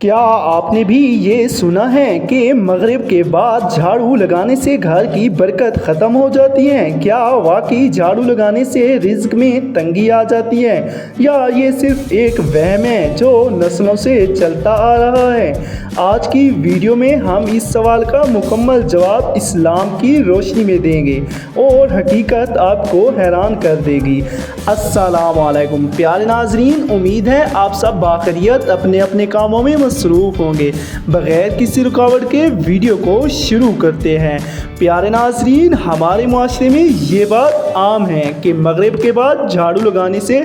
کیا آپ نے بھی یہ سنا ہے کہ مغرب کے بعد جھاڑو لگانے سے گھر کی برکت ختم ہو جاتی ہے؟ کیا واقعی جھاڑو لگانے سے رزق میں تنگی آ جاتی ہے، یا یہ صرف ایک وہم ہے جو نسلوں سے چلتا آ رہا ہے؟ آج کی ویڈیو میں ہم اس سوال کا مکمل جواب اسلام کی روشنی میں دیں گے اور حقیقت آپ کو حیران کر دے گی۔ السلام علیکم پیارے ناظرین، امید ہے آپ سب باخیریت اپنے اپنے کاموں میں مصروف ہوں گے۔ بغیر کسی رکاوٹ کے ویڈیو کو شروع کرتے ہیں۔ پیارے ناظرین، ہمارے معاشرے میں یہ بات عام ہے کہ مغرب کے بعد جھاڑو لگانے سے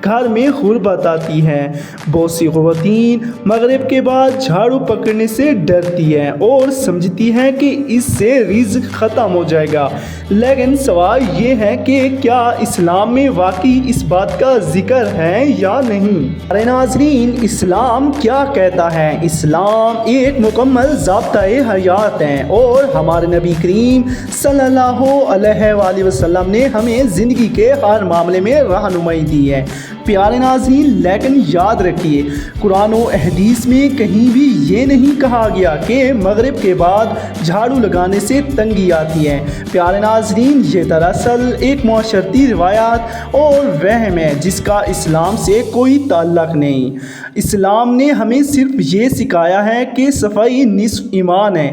گھر میں غربت آتی ہے۔ بہت سی خواتین مغرب کے بعد جھاڑو پکڑنے سے ڈرتی ہیں اور سمجھتی ہیں کہ اس سے رزق ختم ہو جائے گا، لیکن سوال یہ ہے کہ کیا اسلام میں واقعی اس بات کا ذکر ہے یا نہیں؟ پیارے ناظرین، اسلام کیا کہتا ہے؟ اسلام ایک مکمل ضابطۂ حیات ہے اور ہمارے نبی کریم صلی اللہ علیہ وآلہ وسلم نے ہمیں زندگی کے ہر معاملے میں رہنمائی دی ہے۔ پیارے ناظرین، لیکن یاد رکھیے، قرآن و حدیث میں کہیں بھی یہ نہیں کہا گیا کہ مغرب کے بعد جھاڑو لگانے سے تنگی آتی ہے۔ پیارے ناظرین، یہ دراصل ایک معاشرتی روایات اور وہم ہے جس کا اسلام سے کوئی تعلق نہیں۔ اسلام نے ہمیں صرف یہ سکھایا ہے کہ صفائی نصف ایمان ہے،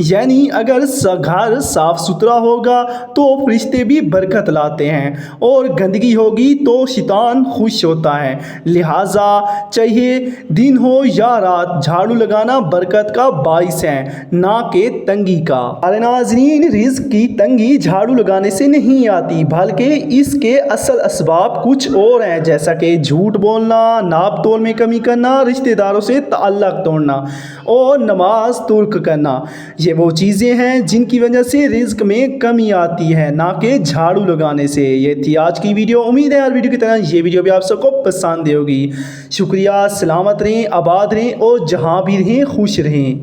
یعنی اگر گھر صاف ستھرا ہوگا تو فرشتے بھی برکت لاتے ہیں اور گندگی ہوگی تو شیطان خوش ہوتا ہے۔ لہٰذا چاہے دن ہو یا رات، جھاڑو لگانا برکت کا باعث ہے، نہ کہ تنگی کا۔ پیارے ناظرین، رزق کی تنگی جھاڑو لگانے سے نہیں آتی، بلکہ اس کے اصل اسباب کچھ اور ہیں، جیسا کہ جھوٹ بولنا، ناپ تول میں کمی کرنا، رشتہ داروں سے تعلق توڑنا اور نماز ترک کرنا۔ یہ وہ چیزیں ہیں جن کی وجہ سے رزق میں کمی آتی ہے، نہ کہ جھاڑو لگانے سے۔ یہ تھی آج کی ویڈیو۔ امید ہے ہر ویڈیو کی طرح یہ ویڈیو بھی آپ سب کو پسند ہوگی۔ شکریہ، سلامت رہیں، آباد رہیں اور جہاں بھی رہیں خوش رہیں۔